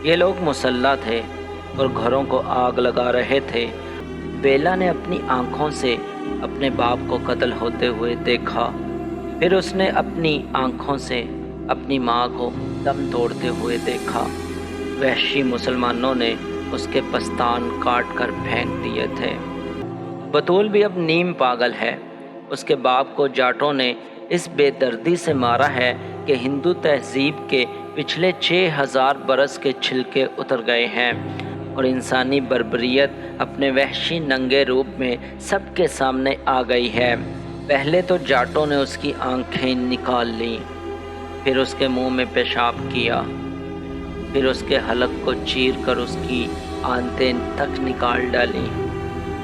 یہ لوگ مسلح تھے اور گھروں کو آگ لگا رہے تھے۔ بیلا نے اپنی آنکھوں سے اپنے باپ کو قتل ہوتے ہوئے دیکھا، پھر اس نے اپنی آنکھوں سے اپنی ماں کو دم توڑتے ہوئے دیکھا۔ وحشی مسلمانوں نے اس کے پستان کاٹ کر پھینک دیے تھے۔ بطول بھی اب نیم پاگل ہے۔ اس کے باپ کو جاٹوں نے اس بے دردی سے مارا ہے کہ ہندو تہذیب کے پچھلے 6000 برس کے چھلکے اتر گئے ہیں اور انسانی بربریت اپنے وحشی ننگے روپ میں سب کے سامنے آ گئی ہے۔ پہلے تو جاٹوں نے اس کی آنکھیں نکال لیں، پھر اس کے منہ میں پیشاب کیا، پھر اس کے حلق کو چیر کر اس کی آنتیں تک نکال ڈالیں،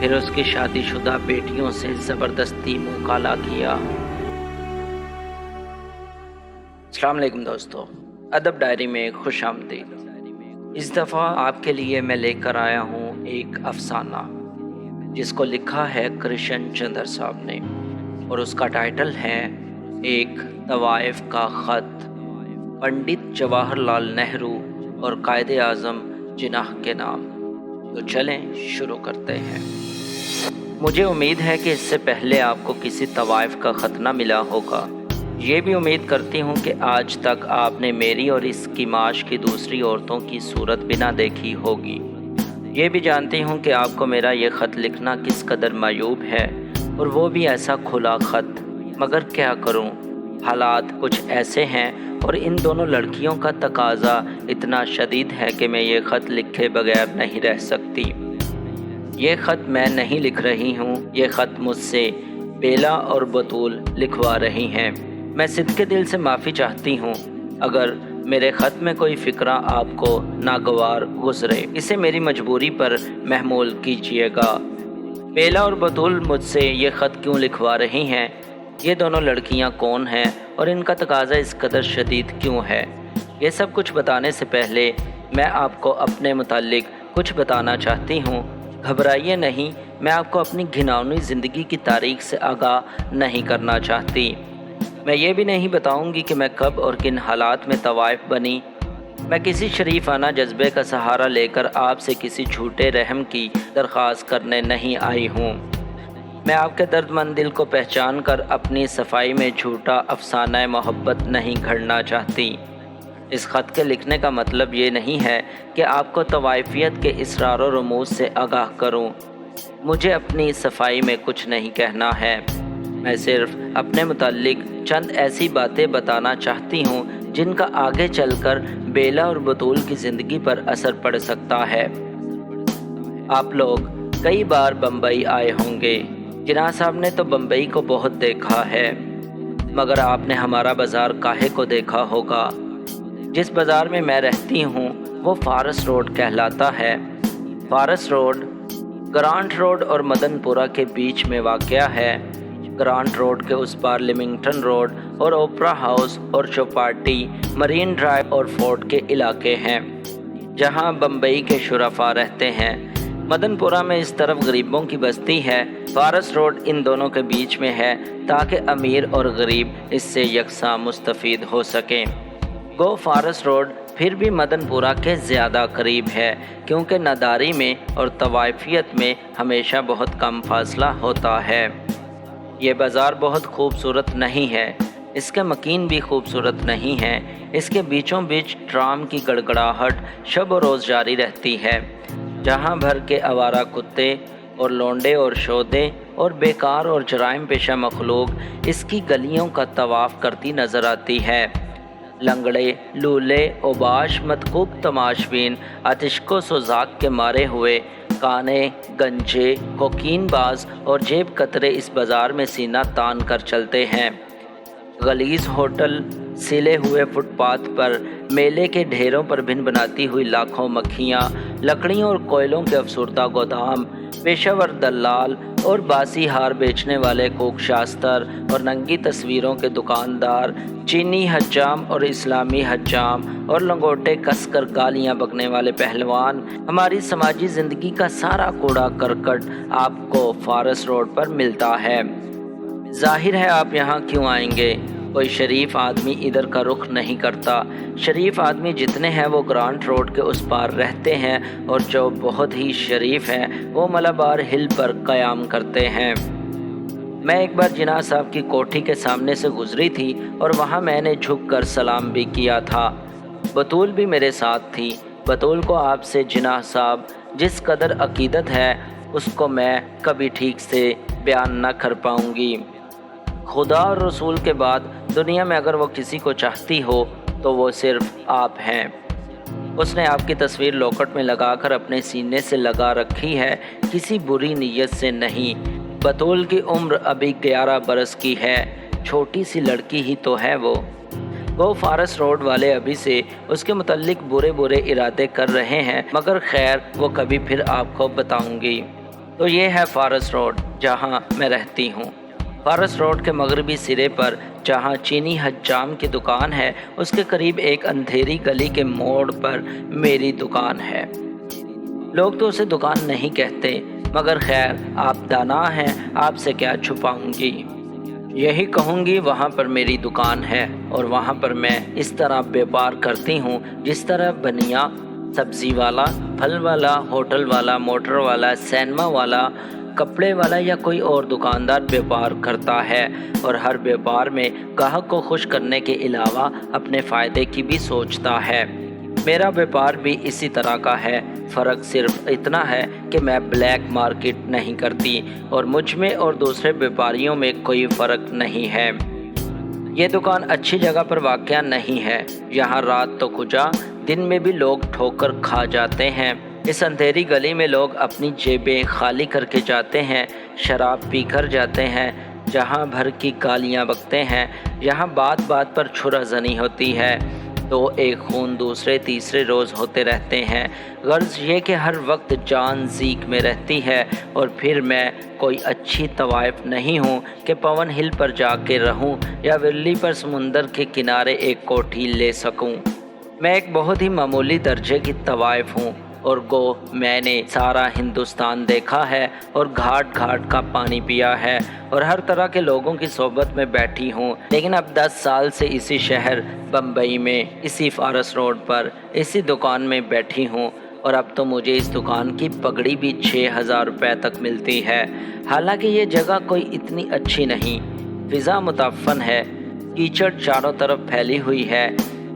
پھر اس کی شادی شدہ بیٹیوں سے زبردستی منہ کالا کیا۔ السلام علیکم دوستو، ادب ڈائری میں خوش آمدید۔ اس دفعہ آپ کے لیے میں لے کر آیا ہوں ایک افسانہ جس کو لکھا ہے کرشن چندر صاحب نے، اور اس کا ٹائٹل ہے ایک طوائف کا خط، پنڈت جواہر لال نہرو اور قائد اعظم جناح کے نام۔ تو چلیں شروع کرتے ہیں۔ مجھے امید ہے کہ اس سے پہلے آپ کو کسی طوائف کا خط نہ ملا ہوگا۔ یہ بھی امید کرتی ہوں کہ آج تک آپ نے میری اور اس کی معاش کی دوسری عورتوں کی صورت بھی نہ دیکھی ہوگی۔ یہ بھی جانتی ہوں کہ آپ کو میرا یہ خط لکھنا کس قدر معیوب ہے، اور وہ بھی ایسا کھلا خط۔ مگر کیا کروں، حالات کچھ ایسے ہیں اور ان دونوں لڑکیوں کا تقاضا اتنا شدید ہے کہ میں یہ خط لکھے بغیر نہیں رہ سکتی۔ یہ خط میں نہیں لکھ رہی ہوں، یہ خط مجھ سے بیلا اور بطول لکھوا رہی ہیں۔ میں صدقے دل سے معافی چاہتی ہوں اگر میرے خط میں کوئی فقرہ آپ کو ناگوار گزرے، اسے میری مجبوری پر محمول کیجیے گا۔ بیلا اور بطول مجھ سے یہ خط کیوں لکھوا رہی ہیں، یہ دونوں لڑکیاں کون ہیں اور ان کا تقاضا اس قدر شدید کیوں ہے، یہ سب کچھ بتانے سے پہلے میں آپ کو اپنے متعلق کچھ بتانا چاہتی ہوں۔ گھبرائیے نہیں، میں آپ کو اپنی گھناؤنی زندگی کی تاریخ سے آگاہ نہیں کرنا چاہتی۔ میں یہ بھی نہیں بتاؤں گی کہ میں کب اور کن حالات میں طوائف بنی۔ میں کسی شریفانہ جذبے کا سہارا لے کر آپ سے کسی جھوٹے رحم کی درخواست کرنے نہیں آئی ہوں۔ میں آپ کے درد مند دل کو پہچان کر اپنی صفائی میں جھوٹا افسانہ محبت نہیں گھڑنا چاہتی۔ اس خط کے لکھنے کا مطلب یہ نہیں ہے کہ آپ کو طوائفیت کے اسرار و رموز سے آگاہ کروں۔ مجھے اپنی صفائی میں کچھ نہیں کہنا ہے، میں صرف اپنے متعلق چند ایسی باتیں بتانا چاہتی ہوں جن کا آگے چل کر بیلا اور بطول کی زندگی پر اثر پڑ سکتا ہے۔ آپ لوگ کئی بار بمبئی آئے ہوں گے، جناح صاحب نے تو بمبئی کو بہت دیکھا ہے، مگر آپ نے ہمارا بازار کاہے کو دیکھا ہوگا؟ جس بازار میں میں رہتی ہوں وہ فارس روڈ کہلاتا ہے۔ فارس روڈ گرانٹ روڈ اور مدن پورہ کے بیچ میں واقع ہے۔ گرانٹ روڈ کے اس پار لیمنگٹن روڈ اور اوپرا ہاؤس اور چوپاٹی، مرین ڈرائیو اور فورٹ کے علاقے ہیں جہاں بمبئی کے شرفاء رہتے ہیں۔ مدن پورہ میں اس طرف غریبوں کی بستی ہے، فارس روڈ ان دونوں کے بیچ میں ہے تاکہ امیر اور غریب اس سے یکساں مستفید ہو سکیں۔ گو فارس روڈ پھر بھی مدن پورہ کے زیادہ قریب ہے کیونکہ ناداری میں اور طوائفیت میں ہمیشہ بہت کم فاصلہ ہوتا ہے۔ یہ بازار بہت خوبصورت نہیں ہے، اس کے مکین بھی خوبصورت نہیں ہیں، اس کے بیچوں بیچ ٹرام کی گڑگڑاہٹ شب و روز جاری رہتی ہے، جہاں بھر کے آوارہ کتے اور لونڈے اور شودے اور بیکار اور جرائم پیشہ مخلوق اس کی گلیوں کا طواف کرتی نظر آتی ہے۔ لنگڑے، لولے، اوباش، مدکوب تماشبین، آتشک و سوزاک کے مارے ہوئے، کانے، گنجے، کوکین باز اور جیب کترے اس بازار میں سینہ تان کر چلتے ہیں۔ غلیظ ہوٹل، سلے ہوئے فٹ پاتھ پر میلے کے ڈھیروں پر بھن بناتی ہوئی لاکھوں مکھیاں، لکڑیوں اور کوئلوں کے افسردہ گودام، پیشہ ور دلال اور باسی ہار بیچنے والے کوک شاستر اور ننگی تصویروں کے دکاندار، چینی حجام اور اسلامی حجام اور لنگوٹے کس کر گالیاں بکنے والے پہلوان، ہماری سماجی زندگی کا سارا کوڑا کرکٹ آپ کو فارس روڈ پر ملتا ہے۔ ظاہر ہے آپ یہاں کیوں آئیں گے؟ کوئی شریف آدمی ادھر کا رخ نہیں کرتا۔ شریف آدمی جتنے ہیں وہ گرانٹ روڈ کے اس پار رہتے ہیں، اور جو بہت ہی شریف ہیں وہ ملابار ہل پر قیام کرتے ہیں۔ میں ایک بار جناح صاحب کی کوٹھی کے سامنے سے گزری تھی اور وہاں میں نے جھک کر سلام بھی کیا تھا۔ بطول بھی میرے ساتھ تھی۔ بطول کو آپ سے جناح صاحب جس قدر عقیدت ہے اس کو میں کبھی ٹھیک سے بیان نہ کر پاؤں گی۔ خدا اور رسول کے بعد دنیا میں اگر وہ کسی کو چاہتی ہو تو وہ صرف آپ ہیں۔ اس نے آپ کی تصویر لاکٹ میں لگا کر اپنے سینے سے لگا رکھی ہے، کسی بری نیت سے نہیں۔ بطول کی عمر ابھی 11 برس کی ہے، چھوٹی سی لڑکی ہی تو ہے وہ فارس روڈ والے ابھی سے اس کے متعلق برے ارادے کر رہے ہیں، مگر خیر وہ کبھی پھر آپ کو بتاؤں گی۔ تو یہ ہے فارس روڈ جہاں میں رہتی ہوں۔ فارس روڈ کے مغربی سرے پر جہاں چینی حجام کی دکان ہے، اس کے قریب ایک اندھیری گلی کے موڑ پر میری دکان ہے۔ لوگ تو اسے دکان نہیں کہتے، مگر خیر آپ دانا ہیں، آپ سے کیا چھپاؤں گی۔ یہی کہوں گی وہاں پر میری دکان ہے، اور وہاں پر میں اس طرح بیپار کرتی ہوں جس طرح بنیا، سبزی والا، پھل والا، ہوٹل والا، موٹر والا، سینما والا، کپڑے والا یا کوئی اور دکاندار بیپار کرتا ہے، اور ہر بیپار میں گاہک کو خوش کرنے کے علاوہ اپنے فائدے کی بھی سوچتا ہے۔ میرا بیپار بھی اسی طرح کا ہے، فرق صرف اتنا ہے کہ میں بلیک مارکیٹ نہیں کرتی، اور مجھ میں اور دوسرے بیپاریوں میں کوئی فرق نہیں ہے۔ یہ دکان اچھی جگہ پر واقع نہیں ہے، یہاں رات تو کجا دن میں بھی لوگ ٹھوکر کھا جاتے ہیں۔ اس اندھیری گلی میں لوگ اپنی جیبیں خالی کر کے جاتے ہیں، شراب پی کر جاتے ہیں، جہاں بھر کی گالیاں بکتے ہیں، یہاں بات بات پر چھرا زنی ہوتی ہے، تو ایک خون دوسرے تیسرے روز ہوتے رہتے ہیں۔ غرض یہ کہ ہر وقت جان زیک میں رہتی ہے، اور پھر میں کوئی اچھی طوائف نہیں ہوں کہ پون ہل پر جا کے رہوں یا ورلی پر سمندر کے کنارے ایک کوٹھی لے سکوں۔ میں ایک بہت ہی معمولی درجے کی طوائف ہوں، اور گو میں نے سارا ہندوستان دیکھا ہے، اور گھاٹ گھاٹ کا پانی پیا ہے، اور ہر طرح کے لوگوں کی صحبت میں بیٹھی ہوں، لیکن اب 10 سال سے اسی شہر بمبئی میں، اسی فارس روڈ پر، اسی دکان میں بیٹھی ہوں، اور اب تو مجھے اس دکان کی پگڑی بھی 6000 روپے تک ملتی ہے۔ حالانکہ یہ جگہ کوئی اتنی اچھی نہیں، فضا متعفن ہے، کیچڑ چاروں طرف پھیلی ہوئی ہے،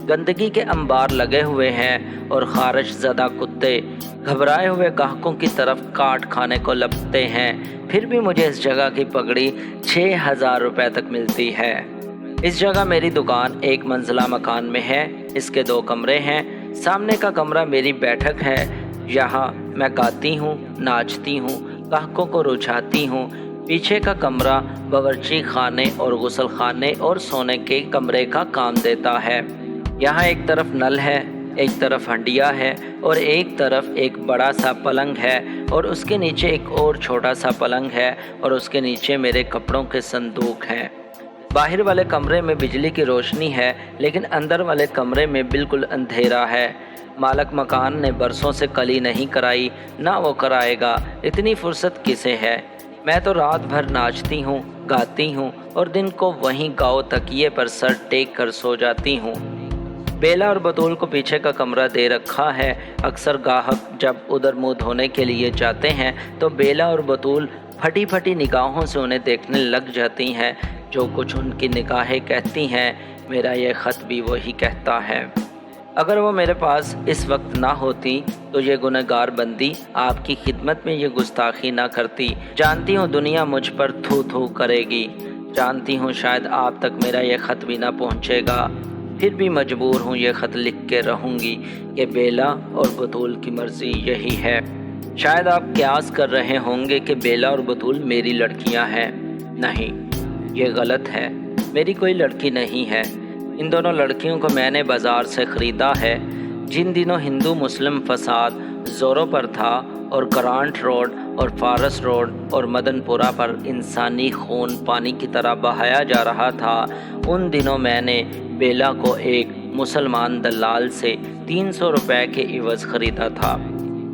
گندگی کے انبار لگے ہوئے ہیں، اور خارش زدہ کتے گھبرائے ہوئے گاہکوں کی طرف کاٹ کھانے کو لپکتے ہیں، پھر بھی مجھے اس جگہ کی پگڑی 6000 روپے تک ملتی ہے۔ اس جگہ میری دکان ایک منزلہ مکان میں ہے، اس کے 2 کمرے ہیں۔ سامنے کا کمرہ میری بیٹھک ہے، یہاں میں گاتی ہوں، ناچتی ہوں، گاہکوں کو رجھاتی ہوں۔ پیچھے کا کمرہ باورچی خانے اور غسل خانے اور سونے کے کمرے کا کام دیتا ہے۔ یہاں ایک طرف نل ہے، ایک طرف ہنڈیا ہے، اور ایک طرف ایک بڑا سا پلنگ ہے، اور اس کے نیچے ایک اور چھوٹا سا پلنگ ہے، اور اس کے نیچے میرے کپڑوں کے صندوق ہیں۔ باہر والے کمرے میں بجلی کی روشنی ہے، لیکن اندر والے کمرے میں بالکل اندھیرا ہے۔ مالک مکان نے برسوں سے کلی نہیں کرائی، نہ وہ کرائے گا، اتنی فرصت کسے ہے۔ میں تو رات بھر ناچتی ہوں، گاتی ہوں، اور دن کو وہیں گاؤ تکیے پر سر ٹیک کر سو جاتی ہوں۔ بیلا اور بطول کو پیچھے کا کمرہ دے رکھا ہے۔ اکثر گاہک جب ادھر منہ دھونے کے لیے جاتے ہیں تو بیلا اور بطول پھٹی پھٹی نگاہوں سے انہیں دیکھنے لگ جاتی ہیں۔ جو کچھ ان کی نگاہیں کہتی ہیں، میرا یہ خط بھی وہی کہتا ہے۔ اگر وہ میرے پاس اس وقت نہ ہوتی تو یہ گنہگار بندی آپ کی خدمت میں یہ گستاخی نہ کرتی۔ جانتی ہوں دنیا مجھ پر تھو تھو کرے گی، جانتی ہوں شاید آپ تک میرا یہ خط بھی نہ پہنچے گا، پھر بھی مجبور ہوں یہ خط لکھ کے رہوں گی کہ بیلا اور بطول کی مرضی یہی ہے۔ شاید آپ قیاس کر رہے ہوں گے کہ بیلا اور بطول میری لڑکیاں ہیں۔ نہیں، یہ غلط ہے، میری کوئی لڑکی نہیں ہے۔ ان دونوں لڑکیوں کو میں نے بازار سے خریدا ہے۔ جن دنوں ہندو مسلم فساد زوروں پر تھا اور گرانٹ روڈ اور فارس روڈ اور مدن پورہ پر انسانی خون پانی کی طرح بہایا جا رہا تھا، ان دنوں میں نے بیلا کو ایک مسلمان دلال سے 300 روپے کے عوض خریدا تھا۔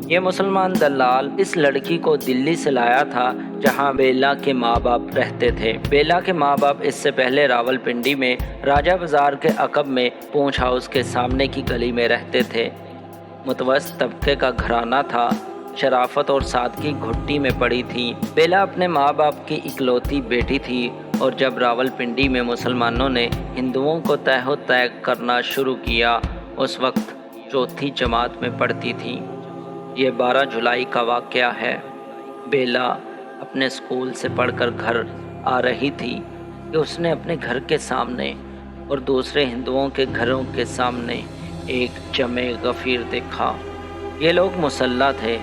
یہ مسلمان دلال اس لڑکی کو دلی سے لایا تھا جہاں بیلا کے ماں باپ رہتے تھے۔ بیلا کے ماں باپ اس سے پہلے راولپنڈی میں راجہ بازار کے عقب میں پونچھ ہاؤس کے سامنے کی گلی میں رہتے تھے۔ متوسط طبقے کا گھرانہ تھا، شرافت اور سادگی گھٹی میں پڑی تھی۔ بیلا اپنے ماں باپ کی اکلوتی بیٹی تھی اور جب راولپنڈی میں مسلمانوں نے ہندوؤں کو تہہ و تیگ کرنا شروع کیا اس وقت چوتھی جماعت میں پڑھتی تھی۔ یہ 12 جولائی کا واقعہ ہے۔ بیلا اپنے اسکول سے پڑھ کر گھر آ رہی تھی کہ اس نے اپنے گھر کے سامنے اور دوسرے ہندوؤں کے گھروں کے سامنے ایک جمع غفیر دیکھا۔ یہ لوگ مسلح تھے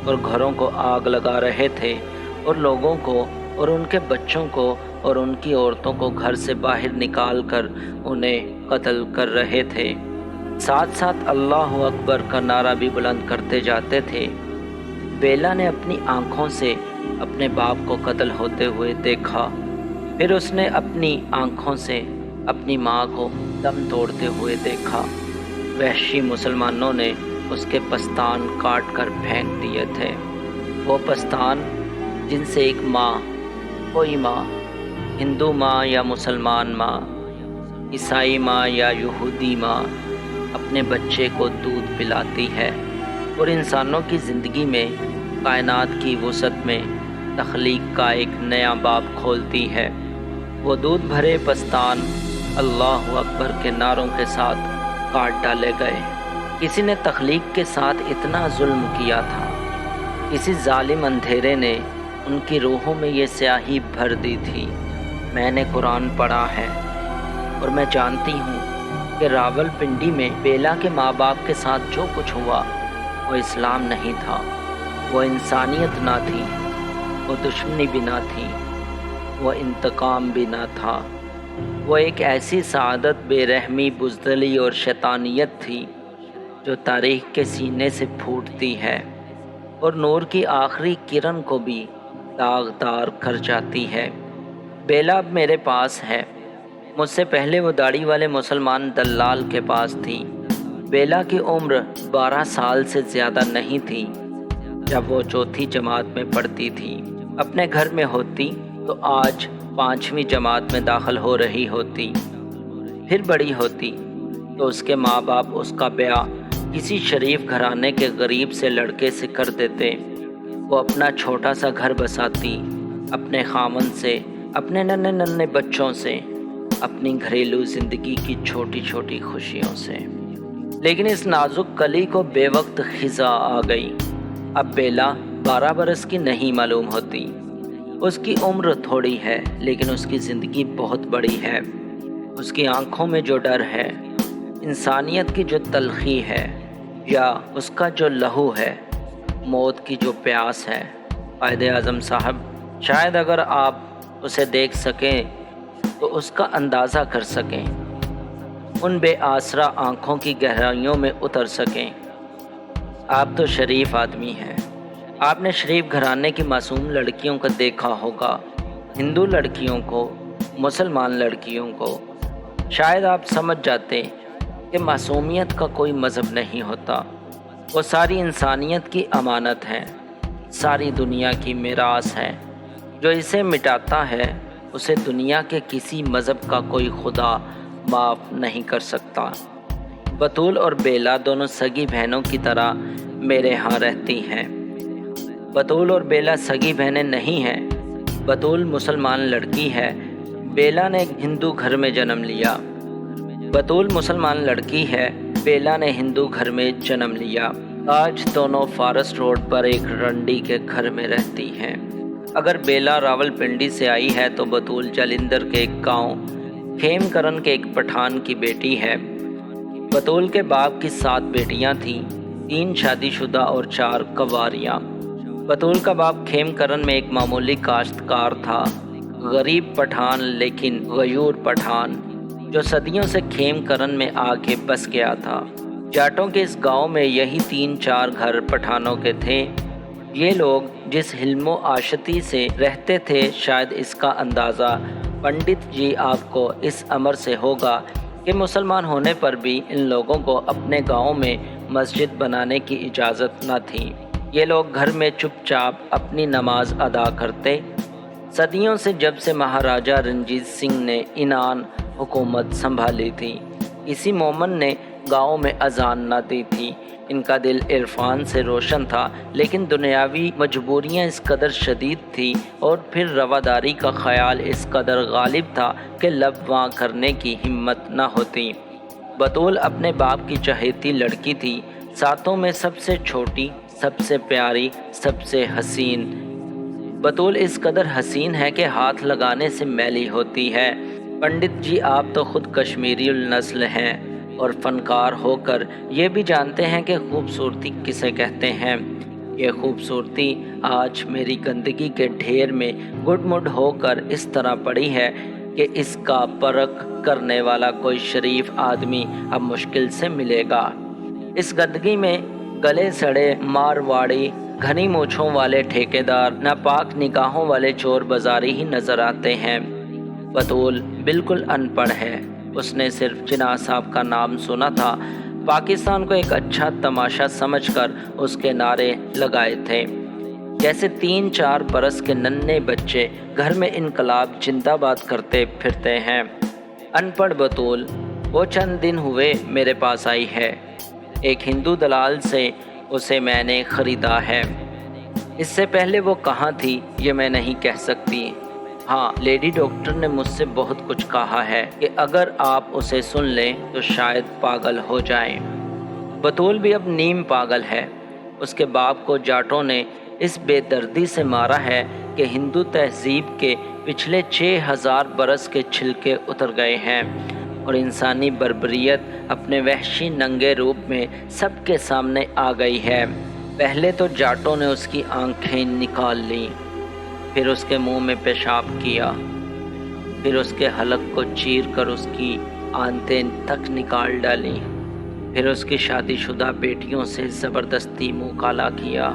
اور گھروں کو آگ لگا رہے تھے اور لوگوں کو اور ان کے بچوں کو اور ان کی عورتوں کو گھر سے باہر نکال کر انہیں قتل کر رہے تھے۔ ساتھ ساتھ اللہ اکبر کا نعرہ بھی بلند کرتے جاتے تھے۔ بیلا نے اپنی آنکھوں سے اپنے باپ کو قتل ہوتے ہوئے دیکھا، پھر اس نے اپنی آنکھوں سے اپنی ماں کو دم توڑتے ہوئے دیکھا۔ وحشی مسلمانوں نے اس کے پستان کاٹ کر پھینک دیے تھے، وہ پستان جن سے ایک ماں، کوئی ماں، ہندو ماں یا مسلمان ماں، عیسائی ماں یا یہودی ماں اپنے بچے کو دودھ پلاتی ہے اور انسانوں کی زندگی میں، کائنات کی وسعت میں تخلیق کا ایک نیا باب کھولتی ہے۔ وہ دودھ بھرے پستان اللہ اکبر کے نعروں کے ساتھ کاٹ ڈالے گئے۔ کسی نے تخلیق کے ساتھ اتنا ظلم کیا تھا، کسی ظالم اندھیرے نے ان کی روحوں میں یہ سیاہی بھر دی تھی۔ میں نے قرآن پڑھا ہے اور میں جانتی ہوں کہ راولپنڈی میں بیلا کے ماں باپ کے ساتھ جو کچھ ہوا وہ اسلام نہیں تھا، وہ انسانیت نہ تھی، وہ دشمنی بھی نہ تھی، وہ انتقام بھی نہ تھا، وہ ایک ایسی سعادت، بے رحمی، بزدلی اور شیطانیت تھی جو تاریخ کے سینے سے پھوٹتی ہے اور نور کی آخری کرن کو بھی داغدار کر جاتی ہے۔ بیلا اب میرے پاس ہے، مجھ سے پہلے وہ داڑھی والے مسلمان دلال کے پاس تھی۔ بیلا کی عمر 12 سال سے زیادہ نہیں تھی جب وہ چوتھی جماعت میں پڑھتی تھی۔ اپنے گھر میں ہوتی تو آج 5ویں جماعت میں داخل ہو رہی ہوتی۔ پھر بڑی ہوتی تو اس کے ماں باپ اس کا بیاہ کسی شریف گھرانے کے غریب سے لڑکے سے کر دیتے۔ وہ اپنا چھوٹا سا گھر بساتی، اپنے خاوند سے، اپنے ننھے ننھے بچوں سے، اپنی گھریلو زندگی کی چھوٹی چھوٹی خوشیوں سے۔ لیکن اس نازک کلی کو بے وقت خزاں آ گئی۔ اب بیلا 12 برس کی نہیں معلوم ہوتی۔ اس کی عمر تھوڑی ہے لیکن اس کی زندگی بہت بڑی ہے۔ اس کی آنکھوں میں جو ڈر ہے، انسانیت کی جو تلخی ہے، یا اس کا جو لہو ہے، موت کی جو پیاس ہے۔ قائد اعظم صاحب، شاید اگر آپ اسے دیکھ سکیں تو اس کا اندازہ کر سکیں، ان بے آسرا آنکھوں کی گہرائیوں میں اتر سکیں۔ آپ تو شریف آدمی ہیں، آپ نے شریف گھرانے کی معصوم لڑکیوں کو دیکھا ہوگا، ہندو لڑکیوں کو، مسلمان لڑکیوں کو۔ شاید آپ سمجھ جاتے کہ معصومیت کا کوئی مذہب نہیں ہوتا، وہ ساری انسانیت کی امانت ہے، ساری دنیا کی میراث ہے۔ جو اسے مٹاتا ہے اسے دنیا کے کسی مذہب کا کوئی خدا معاف نہیں کر سکتا۔ بطول اور بیلا دونوں سگی بہنوں کی طرح میرے ہاں رہتی ہیں۔ بطول اور بیلا سگی بہنیں نہیں ہیں۔ بطول مسلمان لڑکی ہے، بیلا نے ہندو گھر میں جنم لیا۔ بطول مسلمان لڑکی ہے، بیلا نے ہندو گھر میں جنم لیا۔ آج دونوں فارسٹ روڈ پر ایک رنڈی کے گھر میں رہتی ہیں۔ اگر بیلا راولپنڈی سے آئی ہے تو بطول جالندھر کے ایک گاؤں کھیم کرن کے ایک پٹھان کی بیٹی ہے۔ بطول کے باپ کی 7 بیٹیاں تھیں، 3 شادی شدہ اور 4 کنواریاں۔ بطول کا باپ کھیم کرن میں ایک معمولی کاشتکار تھا، غریب پٹھان لیکن غیور پٹھان جو صدیوں سے کھیم کرن میں آ کے بس گیا تھا۔ جاٹوں کے اس گاؤں میں یہی 3-4 گھر پٹھانوں کے تھے۔ یہ لوگ جس حلم و عاشتی سے رہتے تھے، شاید اس کا اندازہ پنڈت جی آپ کو اس امر سے ہوگا کہ مسلمان ہونے پر بھی ان لوگوں کو اپنے گاؤں میں مسجد بنانے کی اجازت نہ تھی۔ یہ لوگ گھر میں چپ چاپ اپنی نماز ادا کرتے۔ صدیوں سے جب سے مہاراجہ رنجیت سنگھ نے انان حکومت سنبھالی تھی، کسی مومن نے گاؤں میں اذان نہ دی تھی۔ ان کا دل عرفان سے روشن تھا، لیکن دنیاوی مجبوریاں اس قدر شدید تھی اور پھر رواداری کا خیال اس قدر غالب تھا کہ لب واں کرنے کی ہمت نہ ہوتی۔ بطول اپنے باپ کی چہیتی لڑکی تھی، ساتوں میں سب سے چھوٹی، سب سے پیاری، سب سے حسین۔ بطول اس قدر حسین ہے کہ ہاتھ لگانے سے میلی ہوتی ہے۔ پنڈت جی آپ تو خود کشمیری النسل ہیں اور فنکار ہو کر یہ بھی جانتے ہیں کہ خوبصورتی کسے کہتے ہیں۔ یہ خوبصورتی آج میری گندگی کے ڈھیر میں گڈ مڈ ہو کر اس طرح پڑی ہے کہ اس کا پرکھ کرنے والا کوئی شریف آدمی اب مشکل سے ملے گا۔ اس گندگی میں گلے سڑے مارواڑی، گھنی مونچھوں والے ٹھیکیدار، ناپاک نگاہوں والے چور بازاری ہی نظر آتے ہیں۔ بطول بالکل ان پڑھ ہے۔ اس نے صرف جناح صاحب کا نام سنا تھا، پاکستان کو ایک اچھا تماشا سمجھ کر اس کے نعرے لگائے تھے، جیسے 3-4 برس کے ننھے بچے گھر میں انقلاب زندہ باد کرتے پھرتے ہیں۔ ان پڑھ بطول وہ چند دن ہوئے میرے پاس آئی ہے۔ ایک ہندو دلال سے اسے میں نے خریدا ہے۔ اس سے پہلے وہ کہاں تھی یہ میں نہیں کہہ سکتی۔ ہاں، لیڈی ڈاکٹر نے مجھ سے بہت کچھ کہا ہے کہ اگر آپ اسے سن لیں تو شاید پاگل ہو جائیں۔ بطول بھی اب نیم پاگل ہے۔ اس کے باپ کو جاٹوں نے اس بے دردی سے مارا ہے کہ ہندو تہذیب کے پچھلے 6000 برس کے چھلکے اتر گئے ہیں اور انسانی بربریت اپنے وحشی ننگے روپ میں سب کے سامنے آ گئی ہے۔ پہلے تو جاٹوں نے اس کی آنکھیں نکال لیں، پھر اس کے منہ میں پیشاب کیا، پھر اس کے حلق کو چیر کر اس کی آنتیں تک نکال ڈالیں، پھر اس کی شادی شدہ بیٹیوں سے زبردستی منہ کالا کیا۔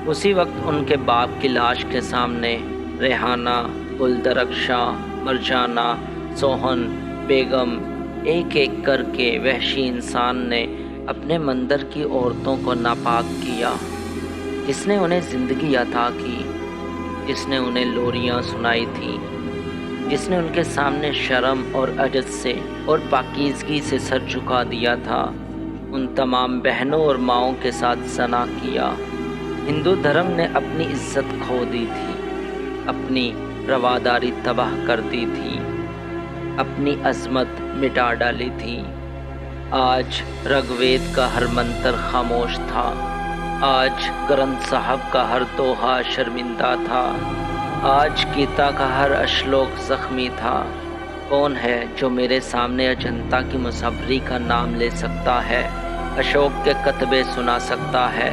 اسی وقت ان کے باپ کی لاش کے سامنے ریحانہ، گل درخشاں، مرجانہ، سوہن، بیگم، ایک ایک کر کے وحشی انسان نے اپنے مندر کی عورتوں کو ناپاک کیا۔ جس نے انہیں زندگی عطا کی، جس نے انہیں لوریاں سنائی تھیں، جس نے ان کے سامنے شرم اور عجز سے اور پاکیزگی سے سر جھکا دیا تھا، ان تمام بہنوں اور ماؤں کے ساتھ زنا کیا۔ ہندو دھرم نے اپنی عزت کھو دی تھی، اپنی رواداری تباہ کر دی تھی، اپنی عظمت مٹا ڈالی تھی۔ آج رگ وید کا ہر منتر خاموش تھا، آج گرنتھ صاحب کا ہر دوہا شرمندہ تھا، آج گیتا کا ہر اشلوک زخمی تھا۔ کون ہے جو میرے سامنے اجنتا کی مصوری کا نام لے سکتا ہے، اشوک کے کتبے سنا سکتا ہے،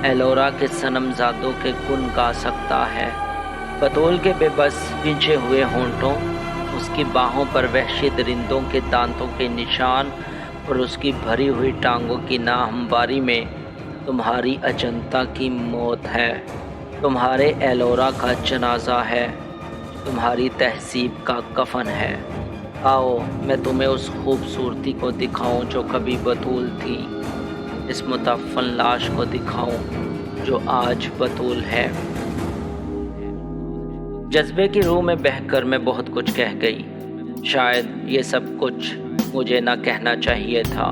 ایلورا کے صنم زادوں کے گن گا سکتا ہے؟ بطول کے بے بس پنچے ہوئے ہونٹوں، اس کی باہوں پر وحشی درندوں کے دانتوں کے نشان اور اس کی بھری ہوئی ٹانگوں کی ناہمواری میں تمہاری اجنتا کی موت ہے، تمہارے ایلورا کا جنازہ ہے، تمہاری تہذیب کا کفن ہے۔ آؤ میں تمہیں اس خوبصورتی کو دکھاؤں جو کبھی بطول تھی، اس متعفن لاش کو دکھاؤں جو آج بطول ہے۔ جذبے کی روح میں بہہ کر میں بہت کچھ کہہ گئی۔ شاید یہ سب کچھ مجھے نہ کہنا چاہیے تھا،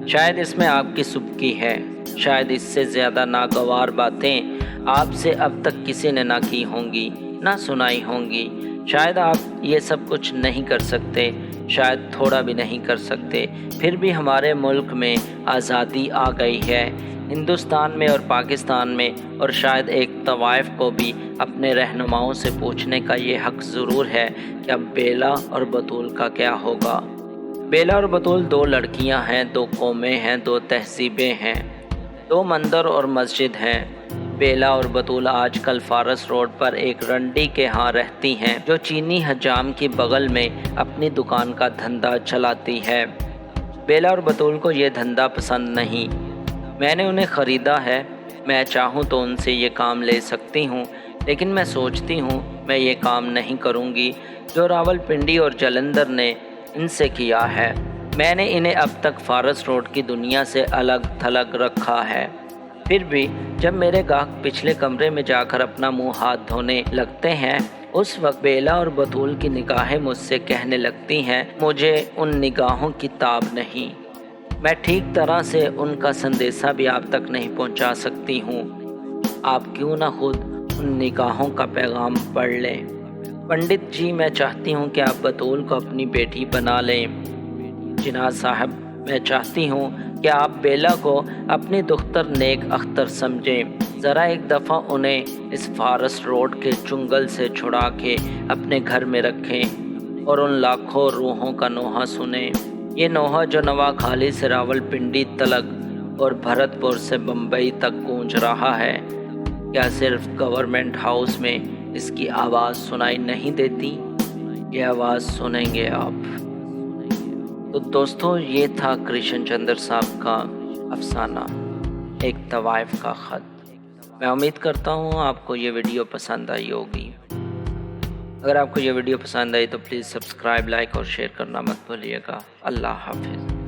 شاید اس میں آپ کی سبکی ہے، شاید اس سے زیادہ ناگوار باتیں آپ سے اب تک کسی نے نہ کی ہوں گی، نہ سنائی ہوں گی۔ شاید آپ یہ سب کچھ نہیں کر سکتے، شاید تھوڑا بھی نہیں کر سکتے، پھر بھی ہمارے ملک میں آزادی آ گئی ہے، ہندوستان میں اور پاکستان میں، اور شاید ایک طوائف کو بھی اپنے رہنماؤں سے پوچھنے کا یہ حق ضرور ہے کہ اب بیلا اور بطول کا کیا ہوگا۔ بیلا اور بطول 2 لڑکیاں ہیں، 2 قومیں ہیں، 2 تہذیبیں ہیں، 2 مندر اور مسجد ہیں۔ بیلا اور بطول آج کل فارس روڈ پر ایک رنڈی کے ہاں رہتی ہیں جو چینی حجام کی بغل میں اپنی دکان کا دھندا چلاتی ہے۔ بیلا اور بطول کو یہ دھندا پسند نہیں۔ میں نے انہیں خریدا ہے، میں چاہوں تو ان سے یہ کام لے سکتی ہوں، لیکن میں سوچتی ہوں میں یہ کام نہیں کروں گی جو راولپنڈی اور جلندھر نے ان سے کیا ہے۔ میں نے انہیں اب تک فارس روڈ کی دنیا سے الگ تھلگ رکھا ہے۔ پھر بھی جب میرے گاہک پچھلے کمرے میں جا کر اپنا منہ ہاتھ دھونے لگتے ہیں، اس وقت بیلا اور بطول کی نگاہیں مجھ سے کہنے لگتی ہیں، مجھے ان نگاہوں کی تاب نہیں، میں ٹھیک طرح سے ان کا سندیسہ بھی آپ تک نہیں پہنچا سکتی ہوں، آپ کیوں نہ خود ان نگاہوں کا پیغام پڑھ لیں۔ پنڈت جی، میں چاہتی ہوں کہ آپ بطول کو اپنی بیٹی بنا لیں۔ جناب صاحب، میں چاہتی ہوں کہ آپ بیلا کو اپنی دختر نیک اختر سمجھیں، ذرا ایک دفعہ انہیں اس فارس روڈ کے چنگل سے چھڑا کے اپنے گھر میں رکھیں اور ان لاکھوں روحوں کا نوحہ سنیں، یہ نوحہ جو نواکھالی سے راول پنڈی تلک اور بھرت پور سے بمبئی تک گونج رہا ہے، کیا صرف گورنمنٹ ہاؤس میں اس کی آواز سنائی نہیں دیتی؟ یہ آواز سنیں گے آپ۔ تو دوستو، یہ تھا کرشن چندر صاحب کا افسانہ ایک طوائف کا خط۔ میں امید کرتا ہوں آپ کو یہ ویڈیو پسند آئی ہوگی۔ اگر آپ کو یہ ویڈیو پسند آئی تو پلیز سبسکرائب، لائک اور شیئر کرنا مت بھولیے گا۔ اللہ حافظ۔